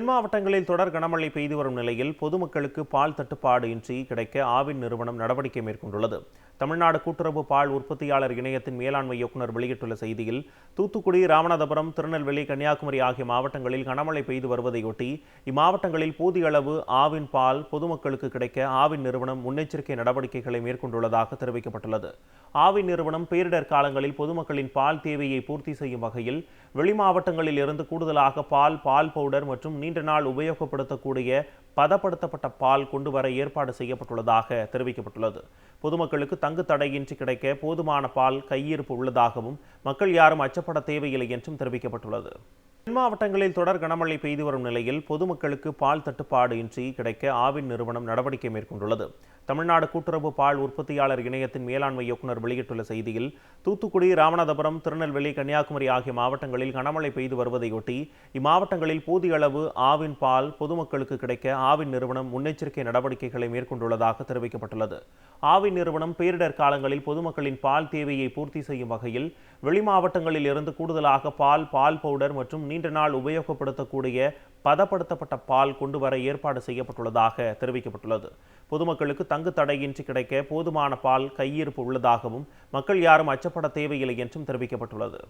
தென் மாவட்டங்களில் தொடர் கனமழை பெய்து வரும் நிலையில் பொதுமக்களுக்கு பால் தட்டுப்பாடு இன்றி கிடைக்க ஆவின் நிறுவனம் நடவடிக்கை மேற்கொண்டுள்ளது. தமிழ்நாடு கூட்டுறவு பால் உற்பத்தியாளர் இணையத்தின் மேலாண்மை இயக்குநர் வெளியிட்டுள்ள செய்தியில், தூத்துக்குடி, ராமநாதபுரம், திருநெல்வேலி, கன்னியாகுமரி ஆகிய மாவட்டங்களில் கனமழை பெய்து வருவதையொட்டி இம்மாவட்டங்களில் போதிய அளவு ஆவின் பால் பொதுமக்களுக்கு கிடைக்க ஆவின் நிறுவனம் முன்னெச்சரிக்கை நடவடிக்கைகளை மேற்கொண்டுள்ளதாக தெரிவிக்கப்பட்டுள்ளது. ஆவின் நிறுவனம் பேரிடர் காலங்களில் பொதுமக்களின் பால் தேவையை பூர்த்தி செய்யும் வகையில் வெளி மாவட்டங்களில் இருந்து கூடுதலாக பால் பவுடர் மற்றும் நீண்ட நாள் உபயோகப்படுத்தக்கூடிய பதப்படுத்தப்பட்ட பால் கொண்டு வர ஏற்பாடு செய்யப்பட்டுள்ளதாக தெரிவிக்கப்பட்டுள்ளது. பொதுமக்களுக்கு தங்கு தடையின்றி கிடைக்க போதுமான பால் கையிருப்பு உள்ளதாகவும் மக்கள் யாரும் அச்சப்பட தேவையில்லை என்றும் தெரிவிக்கப்பட்டுள்ளது. தென் மாவட்டங்களில் தொடர் கனமழை பெய்து வரும் நிலையில் பொதுமக்களுக்கு பால் தட்டுப்பாடு இன்றி கிடைக்க ஆவின் நிறுவனம் நடவடிக்கை மேற்கொண்டுள்ளது. தமிழ்நாடு கூட்டுறவு பால் உற்பத்தியாளர் இணையத்தின் மேலாண்மை இயக்குநர் வெளியிட்டுள்ள செய்தியில், தூத்துக்குடி, ராமநாதபுரம், திருநெல்வேலி, கன்னியாகுமரி ஆகிய மாவட்டங்களில் கனமழை பெய்து வருவதையொட்டி இம்மாவட்டங்களில் போதிய அளவு ஆவின் பால் பொதுமக்களுக்கு கிடைக்க ஆவின் நிறுவனம் முன்னெச்சரிக்கை நடவடிக்கைகளை மேற்கொண்டுள்ளதாக தெரிவிக்கப்பட்டுள்ளது. ஆவின் நிறுவனம் பேரிடர் காலங்களில் பொதுமக்களின் பால் தேவையை பூர்த்தி செய்யும் வகையில் வெளி மாவட்டங்களில் இருந்து கூடுதலாக பால் பவுடர் மற்றும் நீண்ட நாள் உபயோகப்படுத்தக்கூடிய பதப்படுத்தப்பட்ட பால் கொண்டு வர ஏற்பாடு செய்யப்பட்டுள்ளதாக தெரிவிக்கப்பட்டுள்ளது. பொதுமக்களுக்கு தங்கு தடையின்றி கிடைக்க போதுமான பால் கையிருப்பு உள்ளதாகவும் மக்கள் யாரும் அச்சப்பட தேவையில்லை என்றும் தெரிவிக்கப்பட்டுள்ளது.